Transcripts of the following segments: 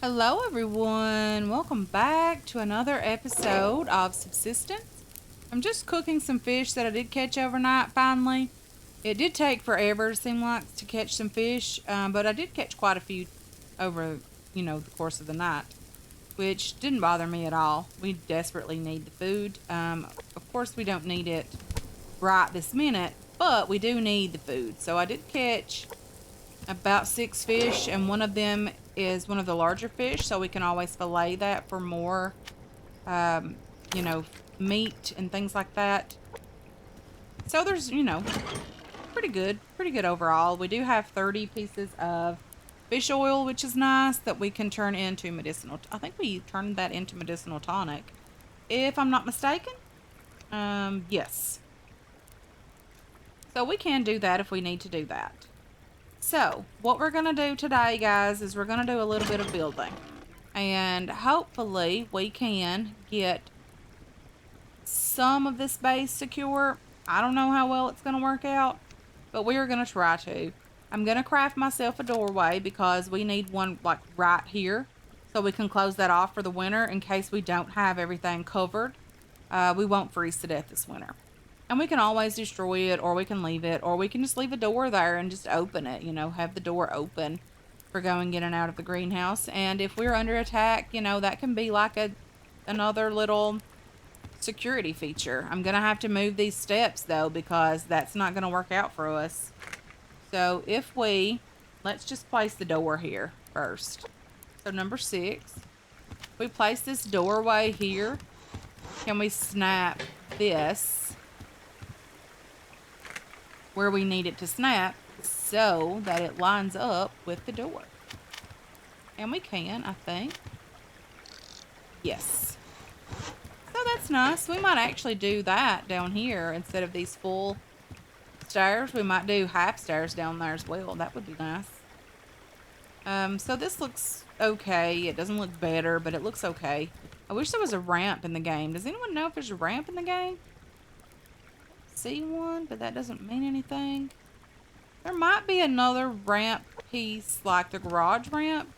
Hello, everyone. Welcome back to another episode of Subsistence. I'm just cooking some fish that I did catch overnight finally. It did take forever, it seemed like, to catch some fish, but I did catch quite a few over, the course of the night, which didn't bother me at all. We desperately need the food. Of course, we don't need it right this minute, but we do need the food. So I did catch about six fish, and one of them is one of the larger fish, so we can always fillet that for more, um, you know, meat and things like that. So there's, pretty good overall. We do have 30 pieces of fish oil, which is nice, that we can turn into medicinal. I think we turned that into medicinal tonic, if I'm not mistaken. Yes. So we can do that if we need to do that. So, what we're going to do today, guys, is we're going to do a little bit of building. And hopefully, we can get some of this base secure. I don't know how well it's going to work out, but we are going to try to. I'm going to craft myself a doorway because we need one, like, right here. So we can close that off for the winter in case we don't have everything covered. We won't freeze to death this winter. And we can always destroy it, or we can leave it, or we can just leave a door there and just open it, have the door open for going in and out of the greenhouse. And if we're under attack, that can be like another little security feature. I'm going to have to move these steps, though, because that's not going to work out for us. So let's just place the door here first. So number 6, we place this doorway here. Can we snap this where we need it to snap so that it lines up with the door? And we can, I think. Yes. So that's nice. We might actually do that down here instead of these full stairs. We might do half stairs down there as well. That would be nice. So this looks okay. It doesn't look better, but it looks okay. I wish there was a ramp in the game. Does anyone know if there's a ramp in the game? See one, but that doesn't mean anything. There might be another ramp piece like the garage ramp.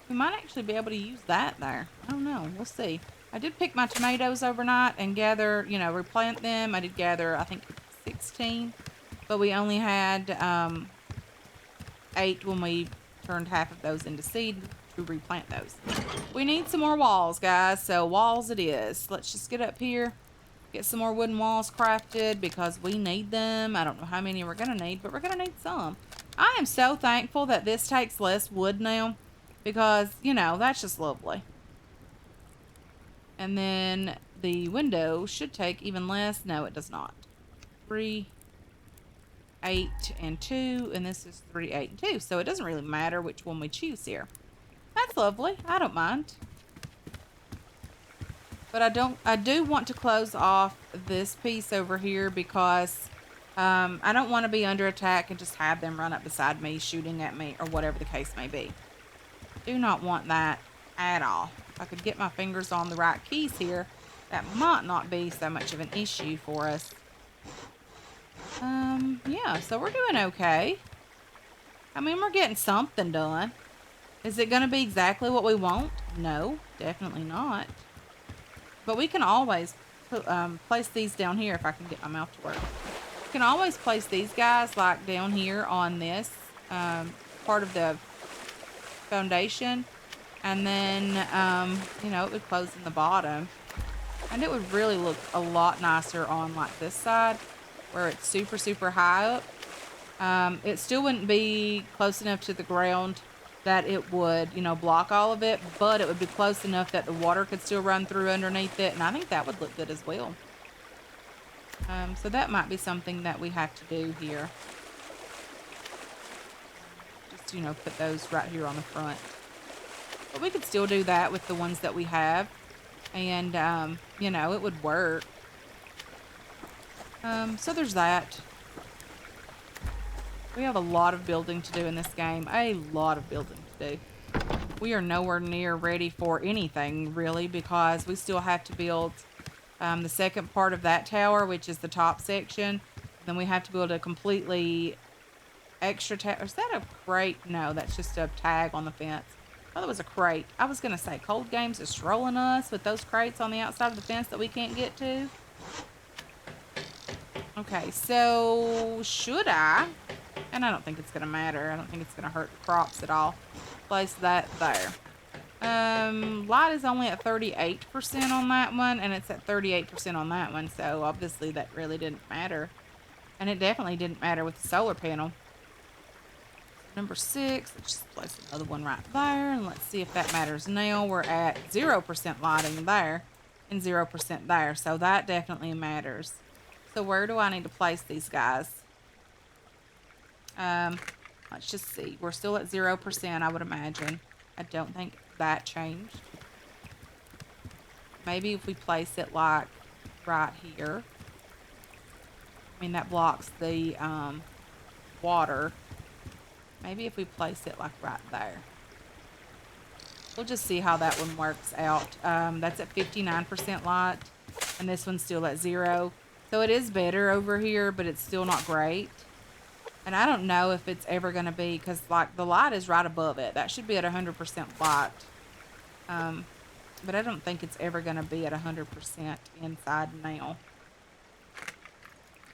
We might actually be able to use that there. I don't know. We'll see. I did pick my tomatoes overnight and gather, replant them. I did gather, I think, 16. But we only had 8 when we turned half of those into seed to replant those. We need some more walls, guys. So walls it is. Let's just get up here. Get some more wooden walls crafted because we need them. I don't know how many we're going to need, but we're going to need some. I am so thankful that this takes less wood now because, that's just lovely. And then the window should take even less. No, it does not. 3, 8, and 2, and this is 3, 8, and 2. So it doesn't really matter which one we choose here. That's lovely. I don't mind. But I do want to close off this piece over here because I don't want to be under attack and just have them run up beside me, shooting at me, or whatever the case may be. Do not want that at all. If I could get my fingers on the right keys here, that might not be so much of an issue for us. Yeah, so we're doing okay. I mean, we're getting something done. Is it going to be exactly what we want? No, definitely not. But we can always place these down here if I can get my mouth to work. We can always place these guys like down here on this part of the foundation. And then, it would close in the bottom. And it would really look a lot nicer on like this side where it's super, super high up. It still wouldn't be close enough to the ground that it would, block all of it, but it would be close enough that the water could still run through underneath it, and I think that would look good as well. So that might be something that we have to do here. Just, put those right here on the front. But we could still do that with the ones that we have, and, it would work. So there's that. We have a lot of building to do in this game. A lot of building to do. We are nowhere near ready for anything, really, because we still have to build the second part of that tower, which is the top section. Then we have to build a completely extra tag. Is that a crate? No, that's just a tag on the fence. Oh, that was a crate. I was going to say, Cold Games is trolling us with those crates on the outside of the fence that we can't get to. Okay, so should I? And I don't think it's going to matter. I don't think it's going to hurt the crops at all. Place that there. Light is only at 38% on that one, and it's at 38% on that one, so obviously that really didn't matter. And it definitely didn't matter with the solar panel. Number 6, let's just place another one right there, and let's see if that matters. Now we're at 0% lighting there, and 0% there, so that definitely matters. So where do I need to place these guys? Let's just see. We're still at 0%, I would imagine. I don't think that changed. Maybe if we place it like right here. I mean, that blocks the water. Maybe if we place it like right there. We'll just see how that one works out. That's at 59% light, and this one's still at 0. So it is better over here, but it's still not great. And I don't know if it's ever going to be, because like the light is right above it. That should be at 100% light. But I don't think it's ever going to be at 100% inside now.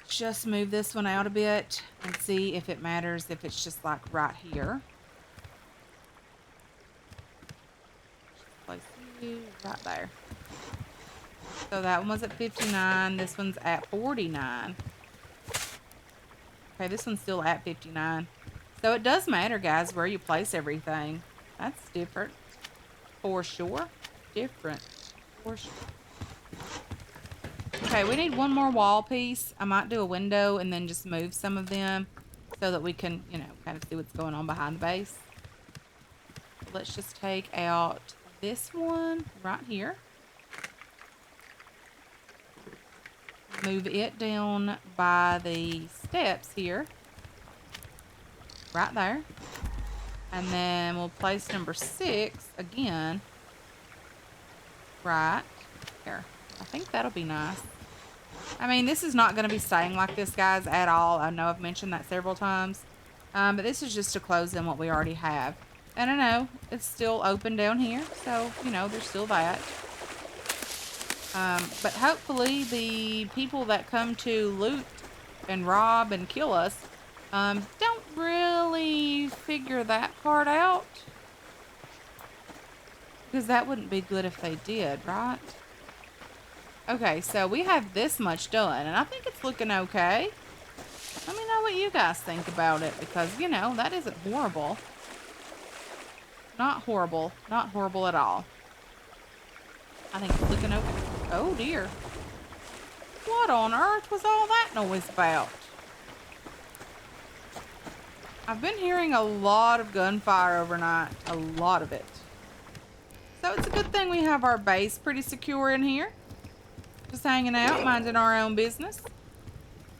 Just move this one out a bit and see if it matters if it's just like right here. Place you right there. So that one was at 59. This one's at 49. Okay, this one's still at 59. So it does matter, guys, where you place everything. That's different. For sure. Different. For sure. Okay, we need one more wall piece. I might do a window and then just move some of them so that we can, you know, kind of see what's going on behind the base. Let's just take out this one right here. Move it down by the steps here. Right there. And then we'll place number 6 again. Right here. I think that'll be nice. I mean, this is not going to be staying like this, guys, at all. I know I've mentioned that several times. But this is just to close in what we already have. And I know it's still open down here. So, you know, there's still that. But hopefully the people that come to loot and rob and kill us don't really figure that part out. Because that wouldn't be good if they did, right? Okay, so we have this much done, and I think it's looking okay. Let me know what you guys think about it, because, you know, that isn't horrible. Not horrible. Not horrible at all. I think it's looking okay. Oh, dear. What on earth was all that noise about? I've been hearing a lot of gunfire overnight. A lot of it. So it's a good thing we have our base pretty secure in here. Just hanging out, minding our own business.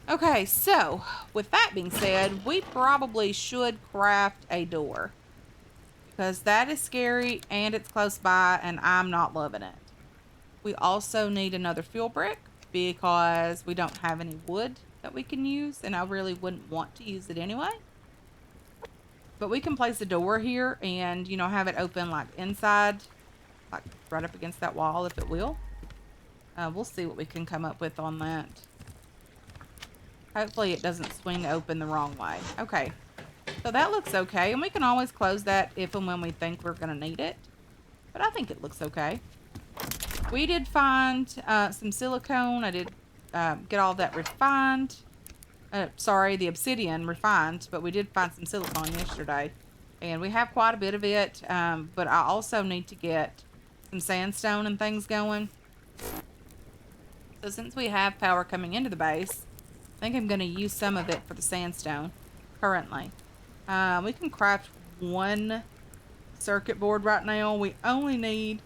Okay, so with that being said, we probably should craft a door. Because that is scary and it's close by and I'm not loving it. We also need another fuel brick because we don't have any wood that we can use, and I really wouldn't want to use it anyway. But we can place a door here and, you know, have it open like inside, like right up against that wall if it will. We'll see what we can come up with on that. Hopefully it doesn't swing open the wrong way. Okay, so that looks okay, and we can always close that if and when we think we're going to need it. But I think it looks okay. We did find some silicone. I did get all that refined. Sorry, the obsidian refined, but we did find some silicone yesterday. And we have quite a bit of it, but I also need to get some sandstone and things going. So since we have power coming into the base, I think I'm going to use some of it for the sandstone currently. We can craft one circuit board right now. We only need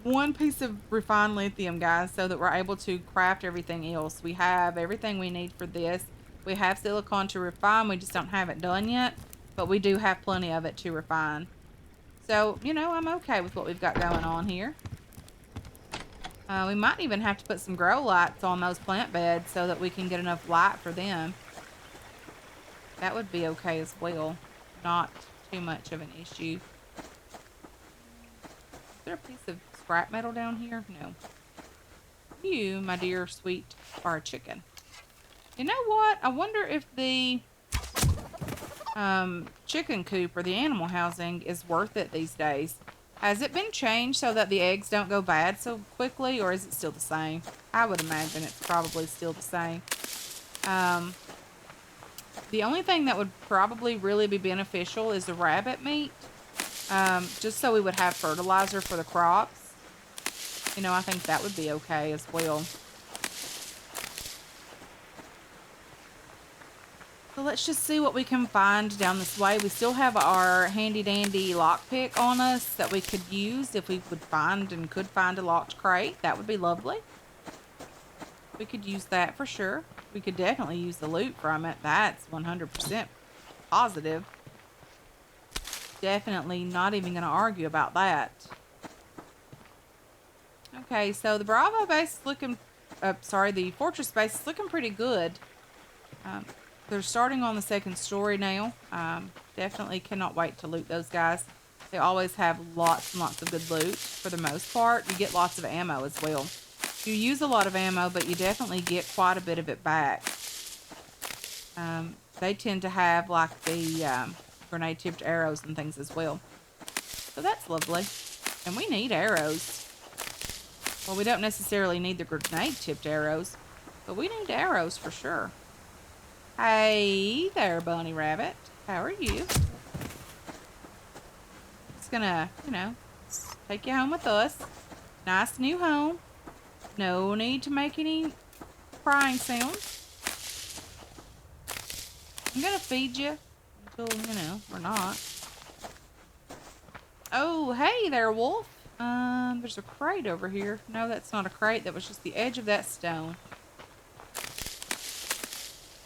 one piece of refined lithium, guys, so that we're able to craft everything else. We have everything we need for this. We have silicone to refine. We just don't have it done yet, but we do have plenty of it to refine. So, you know, I'm okay with what we've got going on here. We might even have to put some grow lights on those plant beds so that we can get enough light for them. That would be okay as well. Not too much of an issue. there a piece of scrap metal down here? No. You, my dear sweet, are a chicken. You know what? I wonder if the chicken coop or the animal housing is worth it these days. Has it been changed so that the eggs don't go bad so quickly, or is it still the same? I would imagine it's probably still the same. The only thing that would probably really be beneficial is the rabbit meat, just so we would have fertilizer for the crops. You know, I think that would be okay as well. So let's just see what we can find down this way. We still have our handy dandy lockpick on us that we could use if we would find and could find a locked crate. That would be lovely. We could use that for sure. We could definitely use the loot from it. That's 100% positive. Definitely not even going to argue about that. Okay, so the Bravo base is looking, the fortress base is looking pretty good. They're starting on the second story now. Definitely cannot wait to loot those guys. They always have lots and lots of good loot for the most part. You get lots of ammo as well. You use a lot of ammo, but you definitely get quite a bit of it back. They tend to have like the grenade tipped arrows and things as well. So that's lovely. And we need arrows. Well, we don't necessarily need the grenade tipped arrows, but we need arrows for sure. Hey there, bunny rabbit. How are you? Just gonna, you know, take you home with us. Nice new home. No need to make any crying sounds. I'm gonna feed you until, you know, we're not. Oh, hey there, wolf. There's a crate over here. No, that's not a crate. That was just the edge of that stone.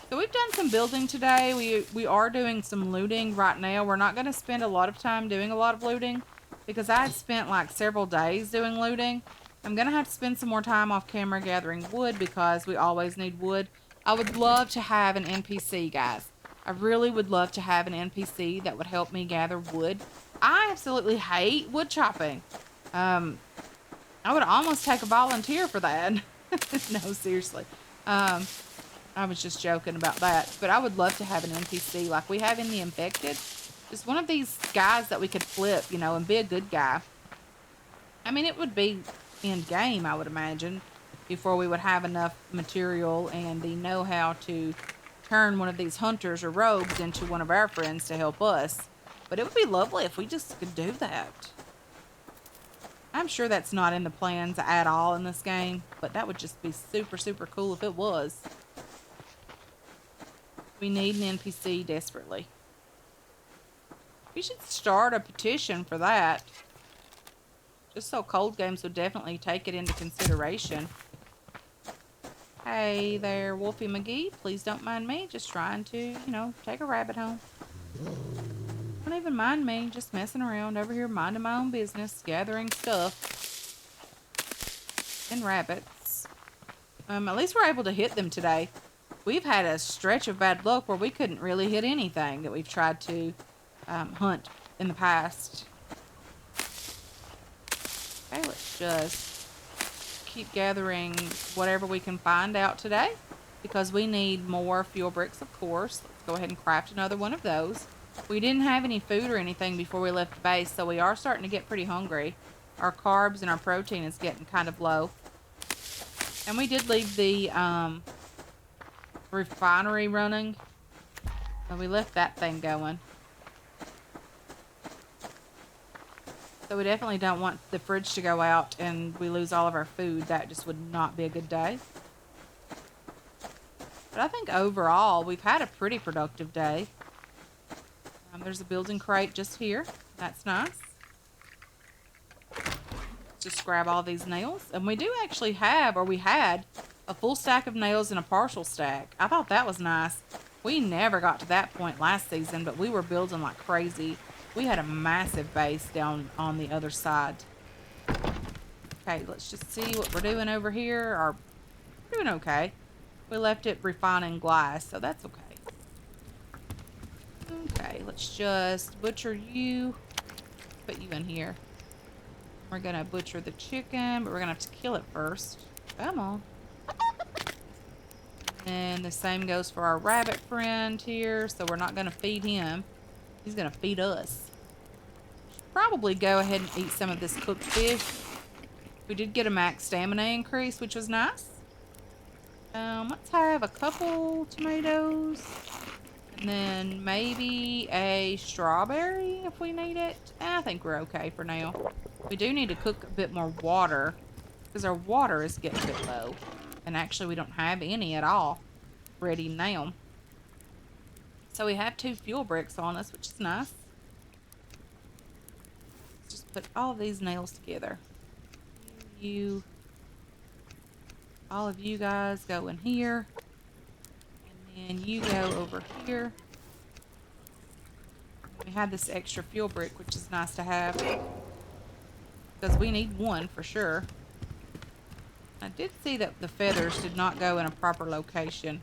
So we've done some building today. We are doing some looting right now. We're not going to spend a lot of time doing a lot of looting because I had spent like several days doing looting. I'm going to have to spend some more time off camera gathering wood because we always need wood. I would love to have an NPC, guys. I really would love to have an NPC that would help me gather wood. I absolutely hate wood chopping. I would almost take a volunteer for that. No, seriously. I was just joking about that. But I would love to have an NPC like we have in the Infected. Just one of these guys that we could flip, you know, and be a good guy. I mean, it would be end game, I would imagine, before we would have enough material and the know-how to turn one of these hunters or rogues into one of our friends to help us. But it would be lovely if we just could do that. I'm sure that's not in the plans at all in this game, but that would just be super, super cool if it was. We need an NPC desperately. We should start a petition for that. Just so Cold Games would definitely take it into consideration. Hey there, Wolfie McGee. Please don't mind me. Just trying to, you know, take a rabbit home. Don't even mind me. Just messing around over here, minding my own business, gathering stuff. And rabbits. At least we're able to hit them today. We've had a stretch of bad luck where we couldn't really hit anything that we've tried to hunt in the past. Okay, let's just keep gathering whatever we can find out today because we need more fuel bricks, of course. Let's go ahead and craft another one of those. We didn't have any food or anything before we left the base, so we are starting to get pretty hungry. Our carbs and our protein is getting kind of low. And we did leave the refinery running. So we left that thing going. So we definitely don't want the fridge to go out and we lose all of our food. That just would not be a good day. But I think overall, we've had a pretty productive day. There's a building crate just here. That's nice. Just grab all these nails. And we do actually have, or we had, a full stack of nails and a partial stack. I thought that was nice. We never got to that point last season, but we were building like crazy. We had a massive base down on the other side. Okay, let's just see what we're doing over here. We're doing okay. We left it refining glass, so that's okay. Okay, let's just butcher you. Put you in here. We're gonna butcher the chicken, but we're gonna have to kill it first. Come on. And the same goes for our rabbit friend here, so we're not gonna feed him. He's gonna feed us. Should probably go ahead and eat some of this cooked fish. We did get a max stamina increase, which was nice. Let's have a couple tomatoes. And then maybe a strawberry if we need it. I think we're okay for now. We do need to cook a bit more water because our water is getting a bit low. And actually we don't have any at all ready now. So we have 2 fuel bricks on us, which is nice. Let's just put all of these nails together. All of you guys go in here. And then you go over here. We have this extra fuel brick, which is nice to have. Because we need one for sure. I did see that the feathers did not go in a proper location.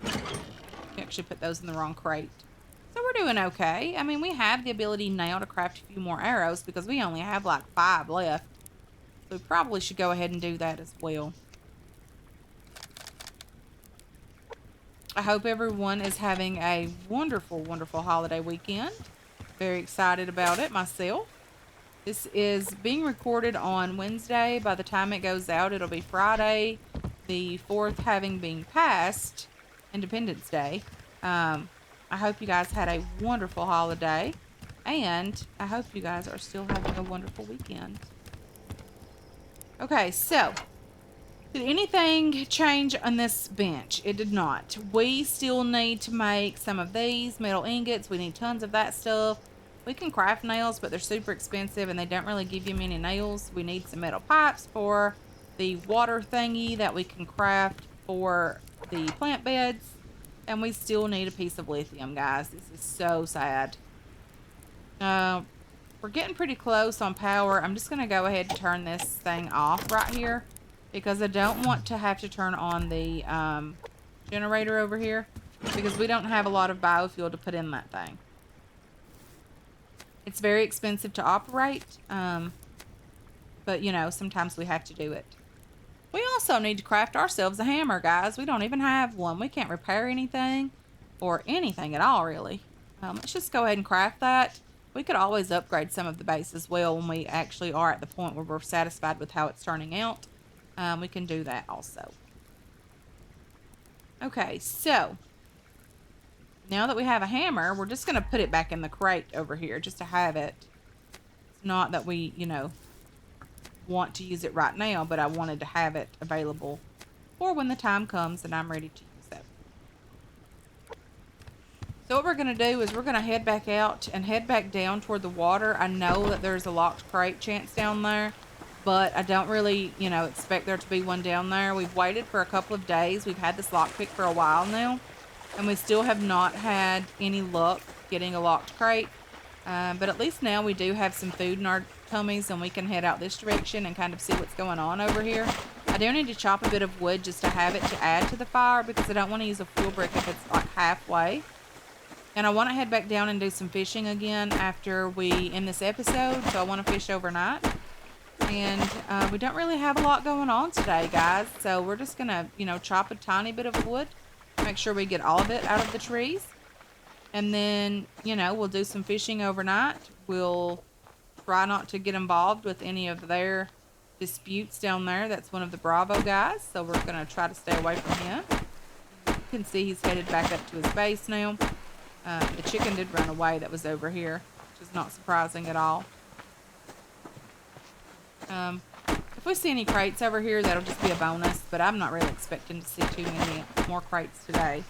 We actually put those in the wrong crate. So we're doing okay. I mean, we have the ability now to craft a few more arrows because we only have like 5 left. So we probably should go ahead and do that as well. I hope everyone is having a wonderful, wonderful holiday weekend. Very excited about it myself. This is being recorded on Wednesday. By the time it goes out, it'll be Friday, the 4th having been passed, Independence Day. I hope you guys had a wonderful holiday, and I hope you guys are still having a wonderful weekend. Okay, so did anything change on this bench? It did not. We still need to make some of these metal ingots. We need tons of that stuff. We can craft nails, but they're super expensive and they don't really give you many nails. We need some metal pipes for the water thingy that we can craft for the plant beds. And we still need a piece of lithium, guys. This is so sad. We're getting pretty close on power. I'm just going to go ahead and turn this thing off right here because I don't want to have to turn on the generator over here because we don't have a lot of biofuel to put in that thing. It's very expensive to operate, but you know, sometimes we have to do it. We also need to craft ourselves a hammer, guys. We don't even have one. We can't repair anything or anything at all, really. Let's just go ahead and craft that. We could always upgrade some of the base as well when we actually are at the point where we're satisfied with how it's turning out. We can do that also. Okay, so now that we have a hammer, we're just going to put it back in the crate over here just to have it. It's not that we, you know, want to use it right now, but I wanted to have it available for when the time comes and I'm ready to use it. So what we're going to do is we're going to head back out and head back down toward the water. I know that there's a locked crate chance down there, but I don't really, you know, expect there to be one down there. We've waited for a couple of days. We've had this lockpick for a while now, and we still have not had any luck getting a locked crate. But at least now we do have some food in our tummies, and we can head out this direction and kind of see what's going on over here. I do need to chop a bit of wood just to have it to add to the fire because I don't want to use a fuel brick if it's like halfway. And I want to head back down and do some fishing again after we end this episode. So I want to fish overnight. And we don't really have a lot going on today, guys. So we're just going to, you know, chop a tiny bit of wood. Make sure we get all of it out of the trees. And then, you know, we'll do some fishing overnight. We'll try not to get involved with any of their disputes down there. That's one of the Bravo guys. So we're going to try to stay away from him. You can see he's headed back up to his base now. The chicken did run away that was over here, which is not surprising at all. If we see any crates over here, that'll just be a bonus, but I'm not really expecting to see too many more crates today.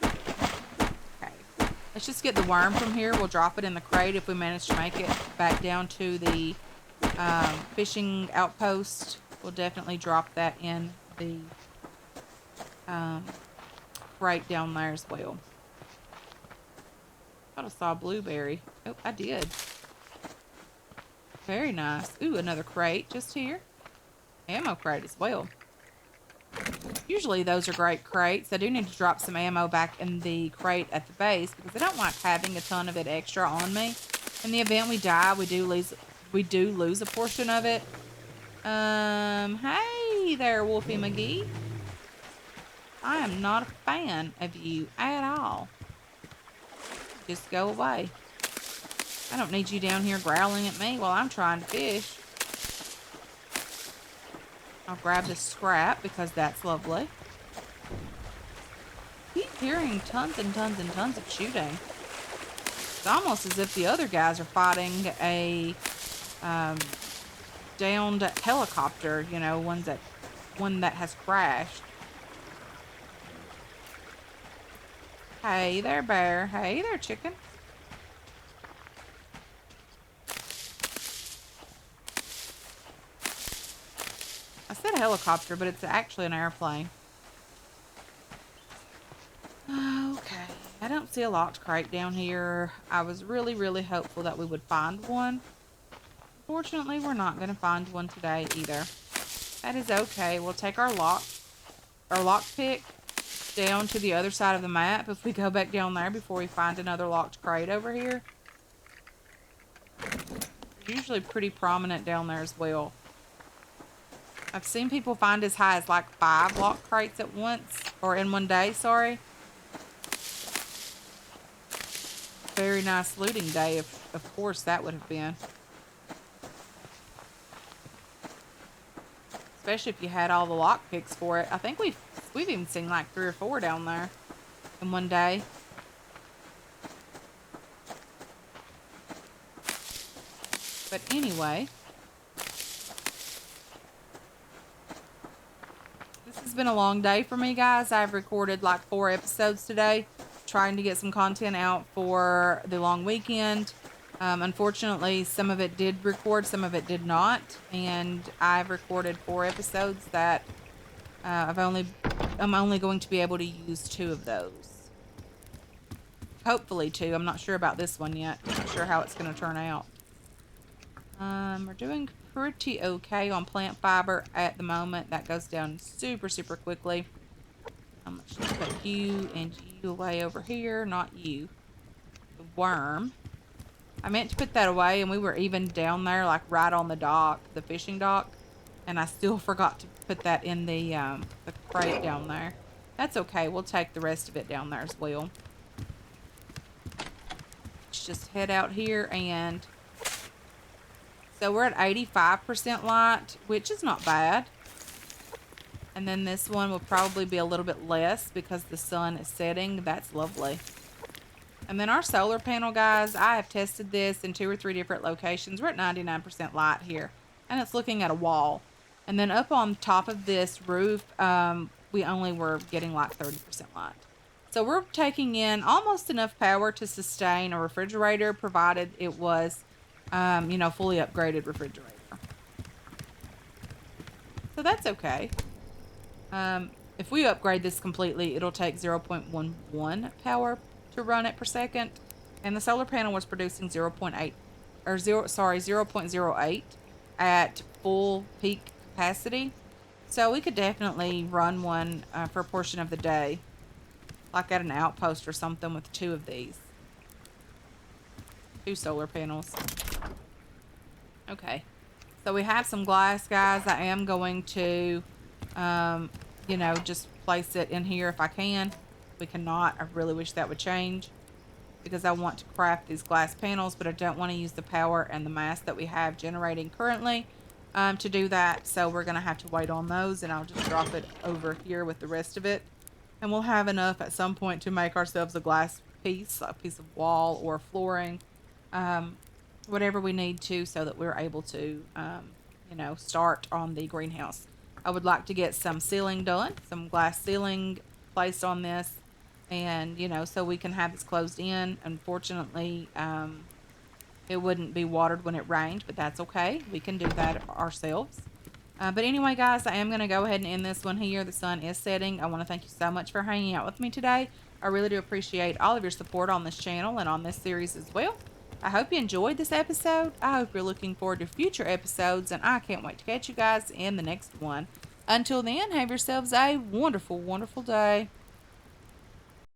Okay, let's just get the worm from here. We'll drop it in the crate if we manage to make it back down to the fishing outpost. We'll definitely drop that in the crate down there as well. I thought I saw a blueberry. Oh, I did. Very nice. Ooh, another crate just here. Ammo crate as well. Usually those are great crates. I do need to drop some ammo back in the crate at the base because I don't like having a ton of it extra on me. In the event we die, we do lose a portion of it. Hey there, Wolfie McGee. I am not a fan of you at all. Just go away. I don't need you down here growling at me while I'm trying to fish. I'll grab this scrap because that's lovely. Keep hearing tons and tons and tons of shooting. It's almost as if the other guys are fighting a downed helicopter, you know, one that has crashed. Hey there, bear. Hey there, chicken. I said helicopter, but it's actually an airplane. Okay. I don't see a locked crate down here. I was really, really hopeful that we would find one. Unfortunately, we're not going to find one today either. That is okay. We'll take our lockpick down to the other side of the map if we go back down there before we find another locked crate over here. They're usually pretty prominent down there as well. I've seen people find as high as like 5 locked crates at once, or in one day, sorry. Very nice looting day, of course that would have been. Especially if you had all the lock picks for it. I think we've even seen like 3 or 4 down there in one day. But anyway, this has been a long day for me, guys. I've recorded like 4 episodes today, trying to get some content out for the long weekend. Unfortunately, some of it did record, some of it did not, and I've recorded 4 episodes that I'm only going to be able to use 2 of those. Hopefully 2. I'm not sure about this one yet. I'm not sure how it's going to turn out. We're doing pretty okay on plant fiber at the moment. That goes down super, super quickly. Let's just put you and you away over here. Not you. The worm. I meant to put that away, and we were even down there, like right on the dock, the fishing dock, and I still forgot to put that in the crate down there. That's okay. We'll take the rest of it down there as well. Let's just head out here, and so we're at 85% light, which is not bad. And then this one will probably be a little bit less because the sun is setting. That's lovely. And then our solar panel, guys, I have tested this in 2 or 3 different locations. We're at 99% light here, and it's looking at a wall. And then up on top of this roof, we only were getting like 30% light. So we're taking in almost enough power to sustain a refrigerator, provided it was, you know, fully upgraded refrigerator. So that's okay. If we upgrade this completely, it'll take 0.11 power to run it per second, and the solar panel was producing 0.08 at full peak capacity. So we could definitely run one for a portion of the day, like at an outpost or something, with 2 of these. 2 solar panels. Okay, so we have some glass, guys. I am going to you know, just place it in here if I can. We cannot. I really wish that would change, because I want to craft these glass panels, but I don't want to use the power and the mass that we have generating currently to do that. So we're going to have to wait on those, and I'll just drop it over here with the rest of it. And we'll have enough at some point to make ourselves a glass piece, a piece of wall or flooring, whatever we need to, so that we're able to, you know, start on the greenhouse. I would like to get some ceiling done, some glass ceiling placed on this, and, you know, so we can have this closed in. Unfortunately, it wouldn't be watered when it rained, but that's okay. We can do that ourselves. But anyway, guys, I am going to go ahead and end this one here. The sun is setting. I want to thank you so much for hanging out with me today. I really do appreciate all of your support on this channel and on this series as well. I hope you enjoyed this episode. I hope you're looking forward to future episodes, and I can't wait to catch you guys in the next one. Until then, have yourselves a wonderful, wonderful day.